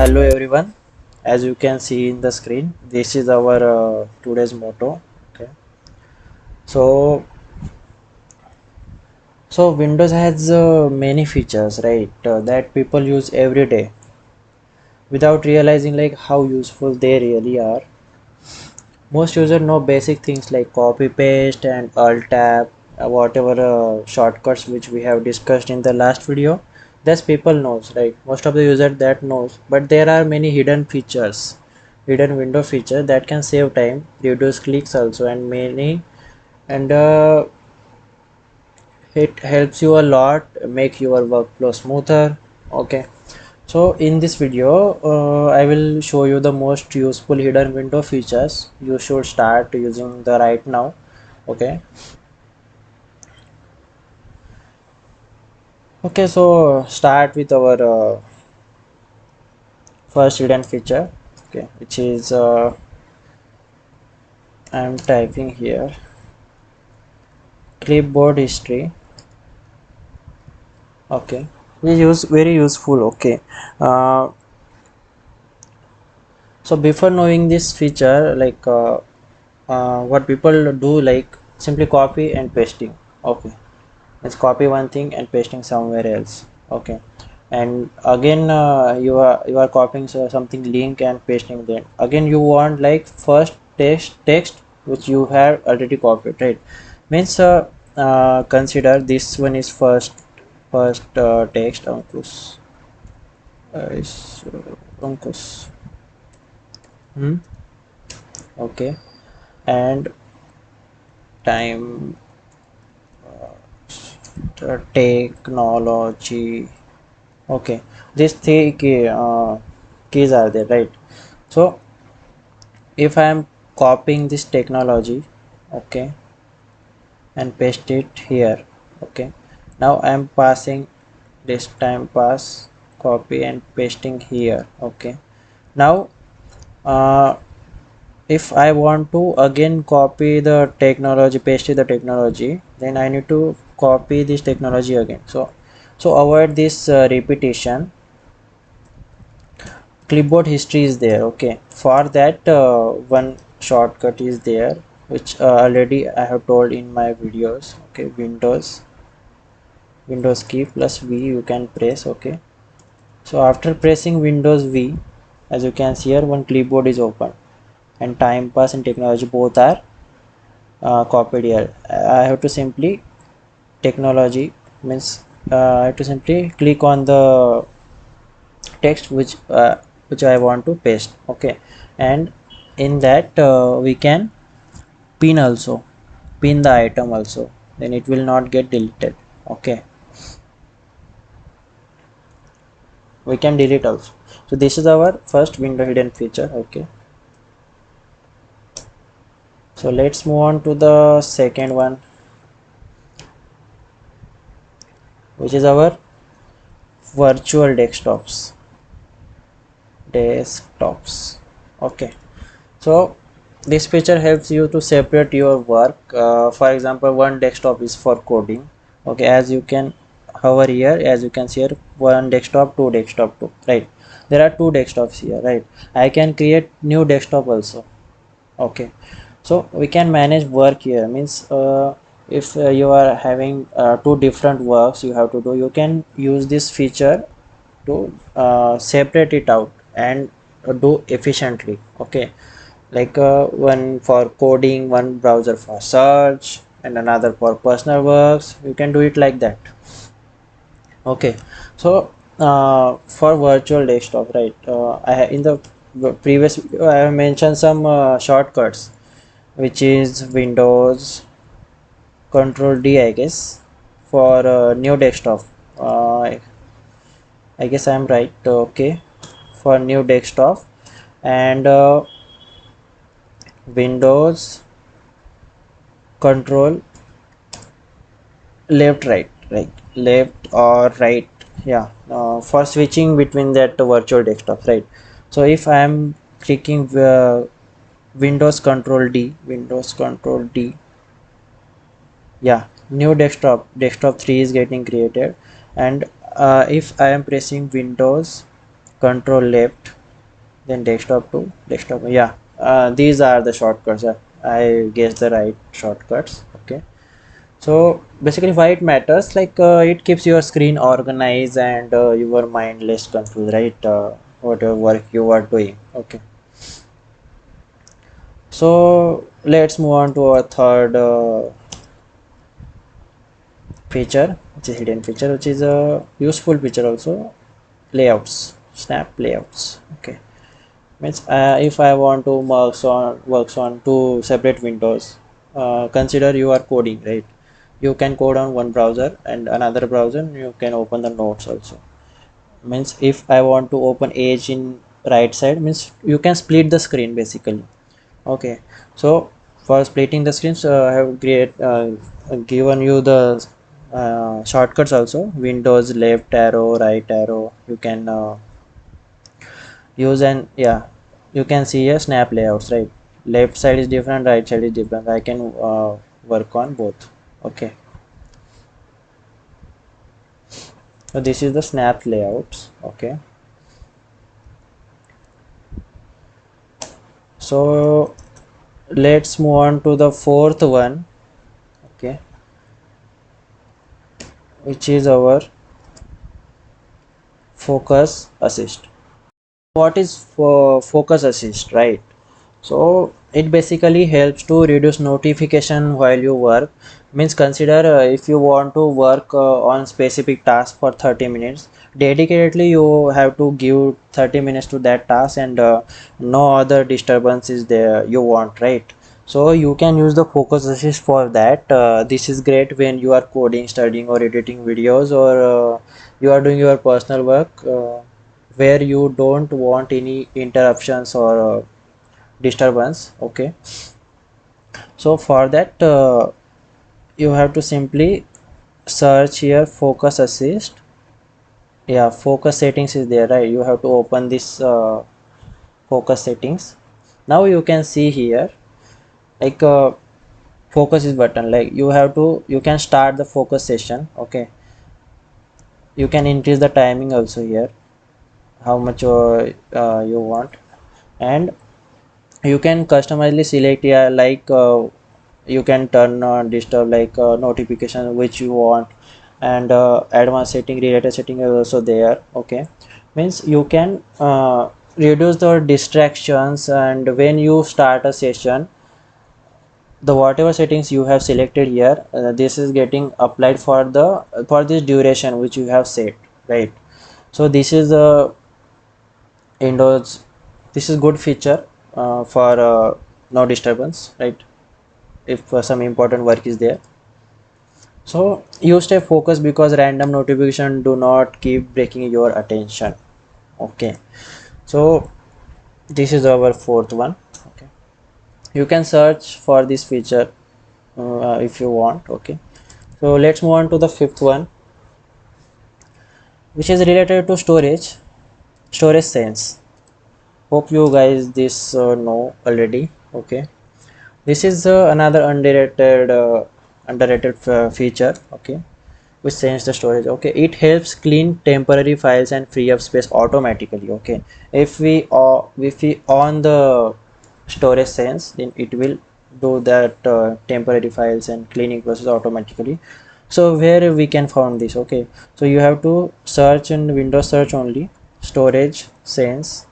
Hello everyone, as you can see in the screen, this is our today's motto. Okay, so Windows has many features, right, that people use every day without realizing like how useful they really are. Most users know basic things like copy paste and alt tab, whatever shortcuts which we have discussed in the last video. That's people knows, right? Most of the user that knows, but there are many hidden features, hidden window feature that can save time, reduce clicks also, and many and it helps you a lot, make your workflow smoother. Okay, so in this video I will show you the most useful hidden window features you should start using the right now. Okay, so start with our first hidden feature, okay, which is I'm typing here clipboard history. Okay, this is very useful. Okay, uh, so before knowing this feature, like what people do, like simply copy and pasting. Okay, let's copy one thing and pasting somewhere else. Okay, and again you are copying something link and pasting. Then again you want like first text which you have already copied, right? Means consider this one is first text Ankush is Ankush. Hmm? Okay, and time technology. Okay, these three keys are there, right? So if I am copying this technology, okay, and paste it here. Okay, now I am passing this time pass copy and pasting here. Okay, now uh, if I want to again copy the technology, paste the technology, then I need to copy this technology again. So avoid this repetition. Clipboard history is there. Okay, for that one shortcut is there, which already I have told in my videos. Okay, windows key plus V you can press. Okay, so after pressing windows V, as you can see here, one clipboard is open and time pass and technology both are copied here. I have to simply technology means I have to simply click on the text which I want to paste. Okay, and in that we can pin also, pin the item also, then it will not get deleted. Okay, we can delete also. So this is our first window hidden feature. Okay, so let's move on to the second one, which is our virtual desktops. Okay, so this feature helps you to separate your work. For example, one desktop is for coding. Okay, as you can hover here, as you can see here, one desktop, two desktop, two, right? There are two desktops here, right? I can create new desktop also. Okay, so we can manage work here. Means if you are having two different works you have to do, you can use this feature to separate it out and do efficiently. Okay, like one for coding, one browser for search, and another for personal works. You can do it like that. Okay, so for virtual desktop, right, in the previous video I have mentioned some shortcuts, which is windows control D, I guess, for new desktop. I guess I am right. Okay, for new desktop, and windows control left or right, yeah, for switching between that virtual desktop, right? So if I am clicking windows control D, yeah, new desktop 3 is getting created. And if I am pressing windows control left, then desktop to desktop. Yeah, these are the shortcuts. I guess the right shortcuts. Okay, so basically why it matters, like it keeps your screen organized and your mind less confused, right? Whatever work you are doing. Okay, so let's move on to our third feature, which is hidden feature, which is a useful feature also. Layouts, snap layouts. Okay, means if I want to works on two separate windows, consider you are coding, right? You can code on one browser and another browser you can open the notes also. Means if I want to open Edge in right side, means you can split the screen basically. Okay, so for splitting the screens, I have given you the shortcuts also. Windows left arrow, right arrow. You can use, and yeah, you can see a snap layouts, right? Left side is different, right side is different. I can work on both. Okay, so this is the snap layouts. Okay, so let's move on to the fourth one. Okay, which is our focus assist. What is focus assist, right? So it basically helps to reduce notification while you work. Means consider if you want to work on specific task for 30 minutes, dedicatedly you have to give 30 minutes to that task, and no other disturbance is there you want, right? So you can use the focus assist for that. This is great when you are coding, studying, or editing videos, or you are doing your personal work, where you don't want any interruptions or disturbance. Okay, so for that you have to simply search here focus assist. Yeah, focus settings is there, right? You have to open this focus settings. Now you can see here, like focus is button, like you can start the focus session. Okay, you can increase the timing also here, how much you want, and you can customizely select, yeah, like you can turn on disturb, like notification which you want, and advanced setting, related setting is also there. Okay, means you can reduce the distractions, and when you start a session, the whatever settings you have selected here, this is getting applied for this duration which you have set, right? So this is the Windows, this is good feature for no disturbance, right? If some important work is there. So you stay focused because random notification do not keep breaking your attention. Okay, so this is our fourth one. Okay, you can search for this feature if you want. Okay, so let's move on to the fifth one, which is related to storage sense. Hope you guys this know already. Okay, this is another underrated feature. Okay, which change the storage. Okay, it helps clean temporary files and free up space automatically. Okay, if we on the storage sense, then it will do that temporary files and cleaning process automatically. So where we can find this? Okay, so you have to search in Windows search only, storage sense.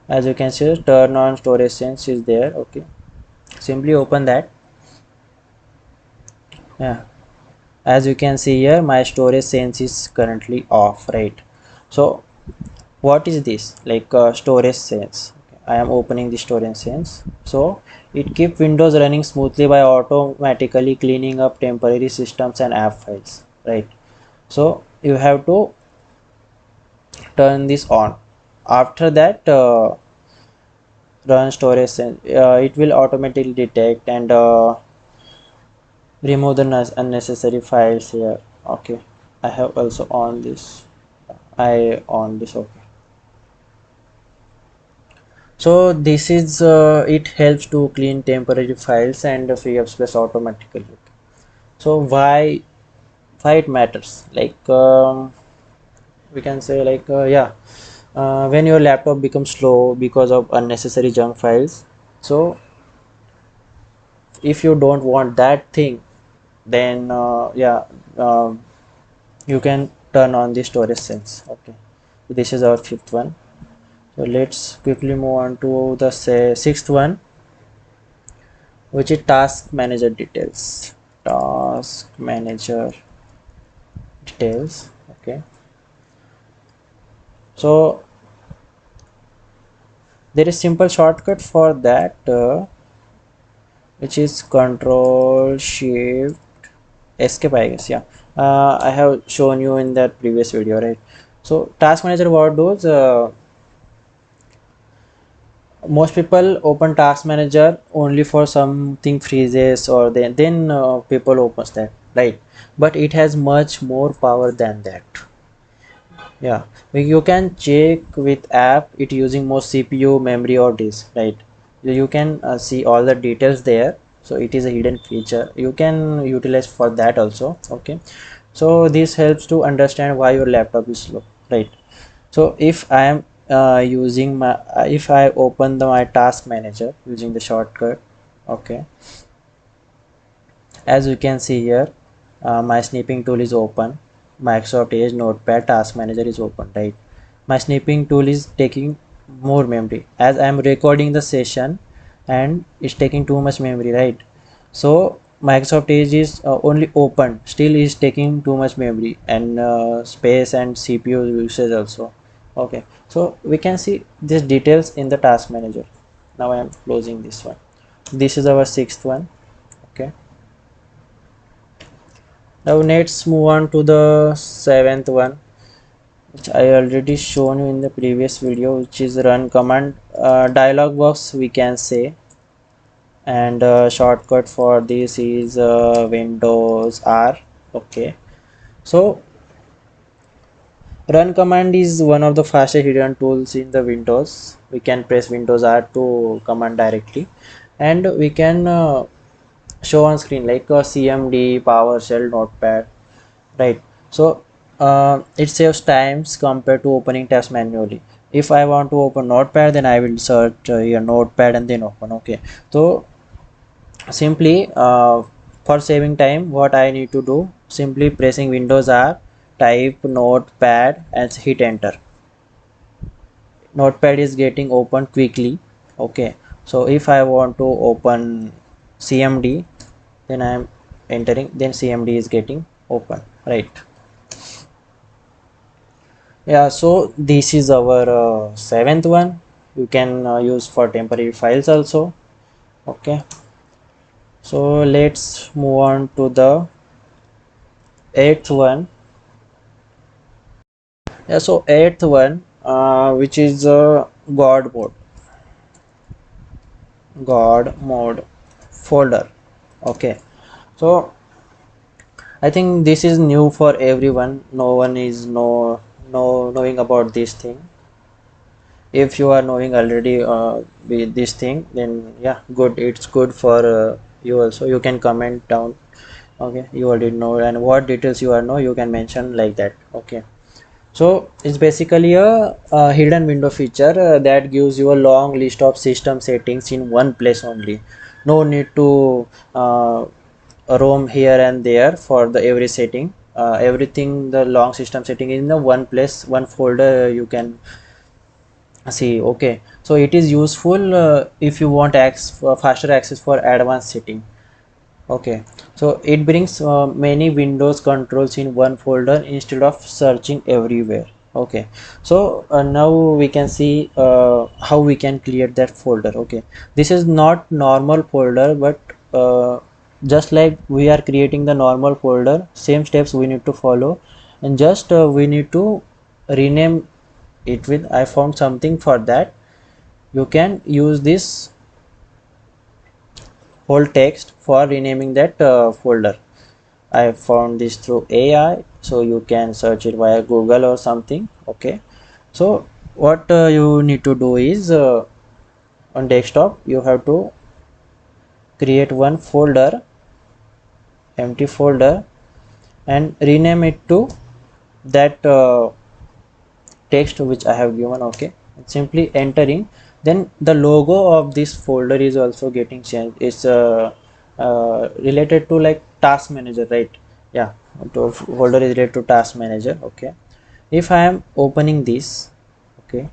As you can see, turn on storage sense is there. Okay, simply open that. Yeah, as you can see here, my storage sense is currently off, right? So what is this, like storage sense? Okay, I am opening the storage sense. So it keeps Windows running smoothly by automatically cleaning up temporary systems and app files, right? So you have to turn this on. After that run storage sense, it will automatically detect and remove the unnecessary files here. Okay, I have also on this, I on this. Okay, so this is it helps to clean temporary files and free up space automatically. So why it matters, like we can say like when your laptop becomes slow because of unnecessary junk files. So if you don't want that thing, then you can turn on the storage sense. Okay, this is our fifth one. So let's quickly move on to the sixth one, which is task manager details. Task manager details. Okay, so there is simple shortcut for that, which is Control Shift Escape, I guess. Yeah, I have shown you in that previous video, right? So task manager, what does? Most people open task manager only for something freezes, or then people opens that, right? But it has much more power than that. Yeah, you can check with app it using more CPU, memory, or disk, right? You can see all the details there. So it is a hidden feature you can utilize for that also. Okay, so this helps to understand why your laptop is slow, right? So if I am using my if I open my task manager using the shortcut, okay, as you can see here, my snipping tool is open, Microsoft Edge Notepad Task Manager is open, right? My snipping tool is taking more memory as I am recording the session, and it's taking too much memory, right? So Microsoft Edge is only open, still is taking too much memory and space and CPU usage also. Okay, so we can see these details in the task manager. Now I am closing this one. This is our sixth one. Okay, now let's move on to the seventh one, which I already shown you in the previous video, which is run command. Dialog box we can say, and shortcut for this is Windows R. Okay, so run command is one of the fastest hidden tools in the Windows. We can press Windows R to command directly, and we can show on screen like a CMD, PowerShell, Notepad, right? So it saves times compared to opening tabs manually. If I want to open Notepad, then I will search here Notepad and then open. Okay, so simply for saving time, what I need to do, simply pressing Windows R, type Notepad and hit enter. Notepad is getting open quickly. Okay, so if I want to open CMD, then I am entering, then CMD is getting open, right? Yeah, so this is our seventh one. You can use for temporary files also. Okay, so let's move on to the eighth one. Yeah, so eighth one, which is god mode folder. Okay, so I think this is new for everyone. No one is knowing about this thing. If you are knowing already with this thing, then yeah, good, it's good for you also. You can comment down. Okay, you already know, and what details you are know, you can mention like that. Okay, so it's basically a hidden window feature that gives you a long list of system settings in one place only. No need to roam here and there for the every setting. Everything, the long system setting in the one place, one folder, you can see. Okay, so it is useful if you want faster access for advanced setting. Okay, so it brings many Windows controls in one folder instead of searching everywhere. Okay, so now we can see how we can create that folder. Okay, this is not normal folder, but just like we are creating the normal folder, same steps we need to follow, and just we need to rename it with. I found something for that. You can use this whole text for renaming that folder. I found this through AI, so you can search it via Google or something. Okay, so what you need to do is on desktop you have to create one folder, empty folder, and rename it to that text which I have given. Okay, simply entering, then the logo of this folder is also getting changed. It's related to like task manager, right? Yeah, the folder is related to task manager. Okay, if I am opening this, okay,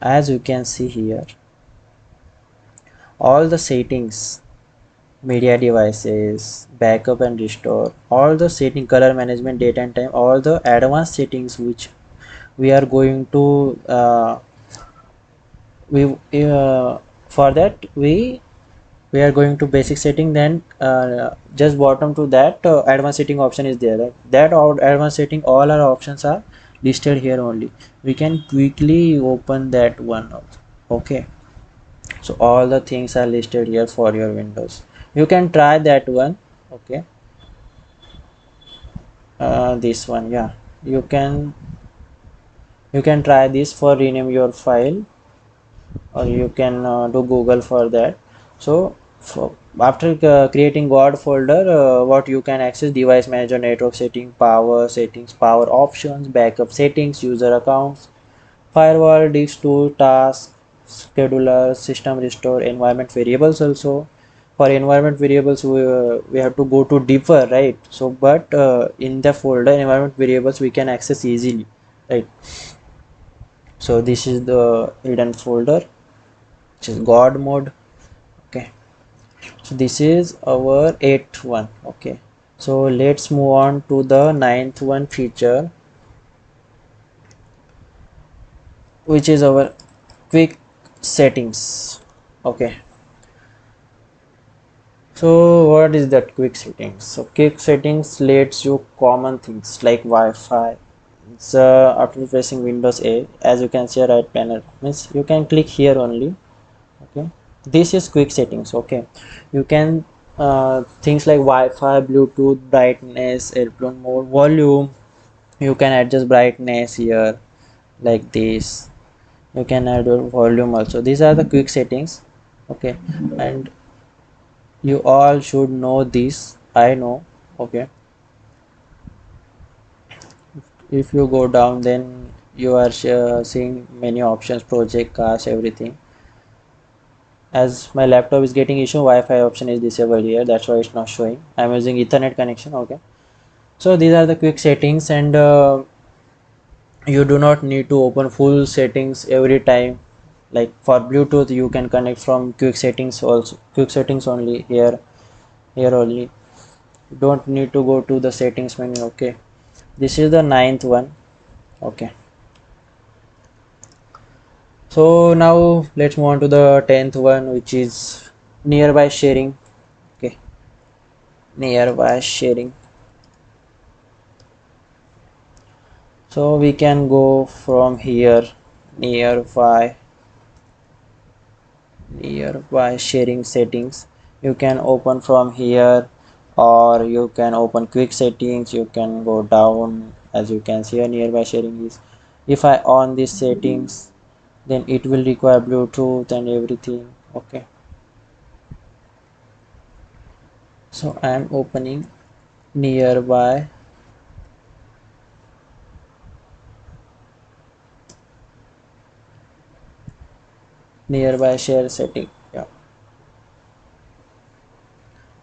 as you can see here, all the settings, media devices, backup and restore, all the setting, color management, date and time, all the advanced settings which we are going to we for that we are going to basic setting, then just bottom to that advanced setting option is there, right? That advanced setting, all our options are listed here only. We can quickly open that one also. Okay, so all the things are listed here for your windows. You can try that one. Okay, this one, yeah, you can try this for rename your file, or you can do Google for that. So after creating God folder, what you can access: device manager, network setting, power settings, power options, backup settings, user accounts, firewall, disk tool, task, scheduler, system restore, environment variables. Also for environment variables, we have to go to deeper, right? So but in the folder environment variables we can access easily, right? So this is the hidden folder, which is God mode. Okay, so this is our eighth one. Okay, so let's move on to the ninth one feature, which is our quick settings. Okay, so what is that quick settings? So quick settings lets you common things like Wi-Fi. It's after pressing Windows A, as you can see right panel, means you can click here only. Okay, this is quick settings. Okay, you can things like Wi-Fi, Bluetooth, brightness, airplane mode, volume. You can adjust brightness here like this. You can add your volume also. These are the quick settings. Okay, and you all should know this, I know. Okay, if you go down, then you are seeing many options: project, cast, everything. As my laptop is getting issue, Wi-Fi option is disabled here, that's why it's not showing. I'm using Ethernet connection. Okay, so these are the quick settings, and you do not need to open full settings every time. Like for Bluetooth, you can connect from quick settings also, quick settings only here, here only. You don't need to go to the settings menu. Okay, this is the ninth one. Okay, so now let's move on to the 10th one, which is nearby sharing. Okay, nearby sharing. So we can go from here, nearby, nearby sharing settings. You can open from here, or you can open quick settings. You can go down, as you can see here, nearby sharing is, if I on these settings, then it will require Bluetooth and everything. Okay, so I am opening nearby, nearby share setting. Yeah,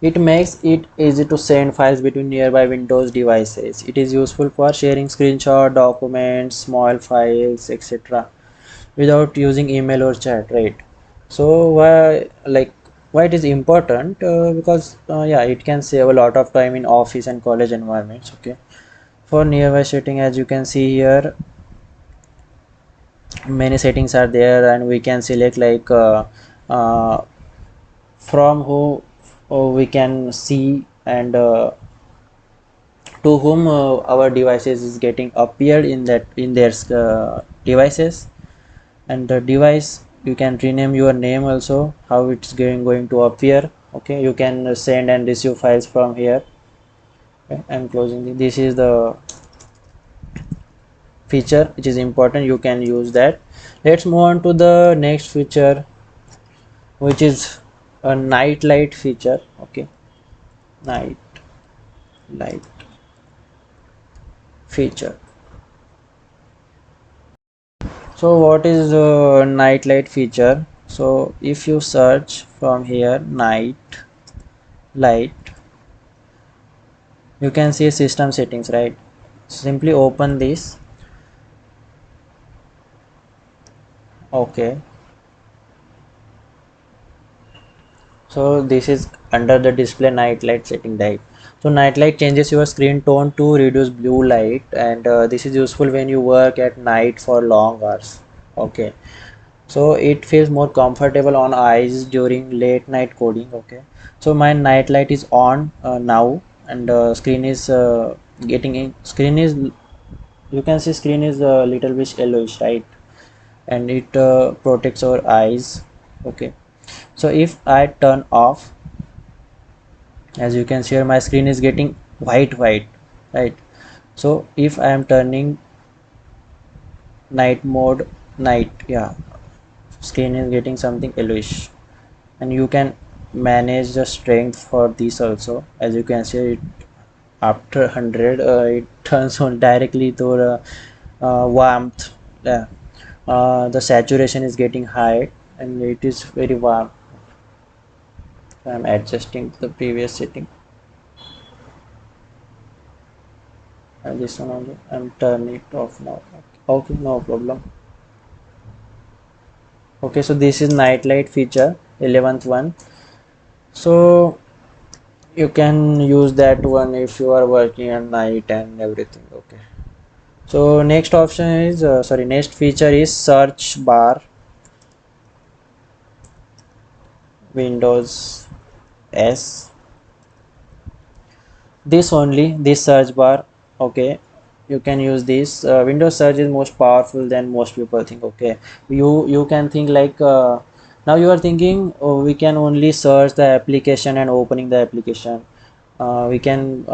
it makes it easy to send files between nearby Windows devices. It is useful for sharing screenshot, documents, small files, etc. without using email or chat, right? So why it is important? Because yeah, it can save a lot of time in office and college environments. Okay, for nearby setting, as you can see here, many settings are there, and we can select like uh, from who we can see, and to whom our devices is getting appeared in that, in their devices. And the device, you can rename your name also, how it's going to appear. Okay, you can send and receive files from here. Okay, I'm closing this is the feature which is important, you can use that. Let's move on to the next feature, which is a night light feature. Okay, night light feature. So what is night light feature? So if you search from here night light, you can see system settings, right? Simply open this. Okay, so this is under the display night light setting, right? So night light changes your screen tone to reduce blue light, and this is useful when you work at night for long hours. Okay, so it feels more comfortable on eyes during late night coding. Okay, so my night light is on now, and screen is getting in. Screen is, you can see screen is a little bit yellowish, right? And it protects our eyes. Okay, so if I turn off, as you can see here, my screen is getting white, right? So if I am turning night mode, night, yeah, screen is getting something yellowish. And you can manage the strength for this also. As you can see, it after 100 it turns on directly to the warmth. Yeah, the saturation is getting high and it is very warm. I'm adjusting the previous setting, and this one only I'm turning it off now. Okay, no problem. Okay, so this is night light feature, 11th one. So you can use that one if you are working at night and everything. Okay, so next option is next feature is search bar, Windows S. This only, this search bar. Okay, you can use this. Windows search is most powerful than most people think. Okay, you can think like now you are thinking, oh, we can only search the application and opening the application. We can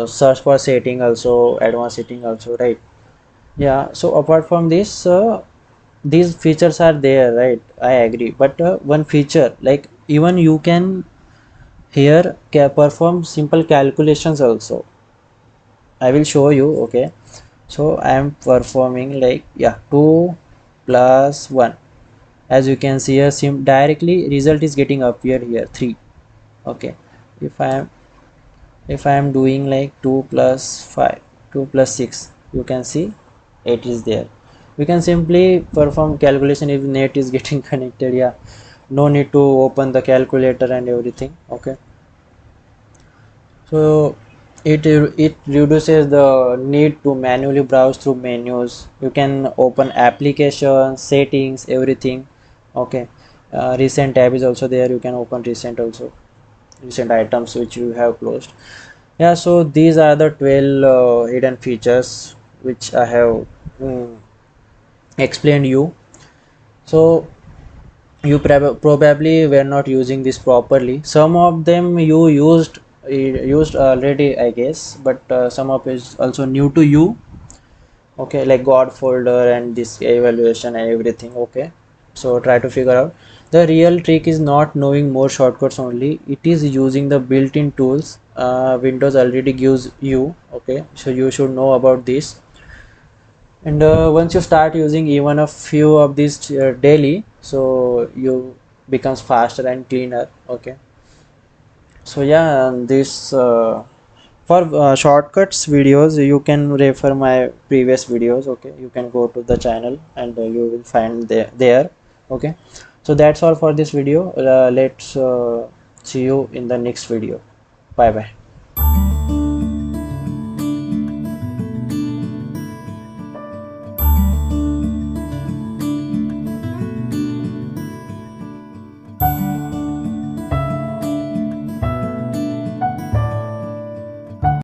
search for setting also, advanced setting also, right? Yeah, so apart from this, these features are there, right? I agree, but one feature, like even you can here perform simple calculations also. I will show you. Okay, so I am performing like, yeah, 2 plus 1. As you can see here, directly result is getting appear here 3. Okay, if I am doing like 2 plus 5, 2 plus 6, you can see 8 is there. We can simply perform calculation if net is getting connected. Yeah, no need to open the calculator and everything. Okay, so it reduces the need to manually browse through menus. You can open applications, settings, everything. Okay, recent tab is also there. You can open recent also, recent items which you have closed. Yeah, so these are the 12 hidden features which I have mm, explained you. So you probably were not using this properly. Some of them you used already, I guess, but some of it is also new to you. Okay, like God folder and this evaluation and everything. Okay, so try to figure out. The real trick is not knowing more shortcuts only, it is using the built-in tools Windows already gives you. Okay, so you should know about this. And once you start using even a few of these daily, so you becomes faster and cleaner. Okay, so yeah, this for shortcuts videos you can refer my previous videos. Okay, you can go to the channel and you will find there. Okay, so that's all for this video. Let's see you in the next video. Bye bye.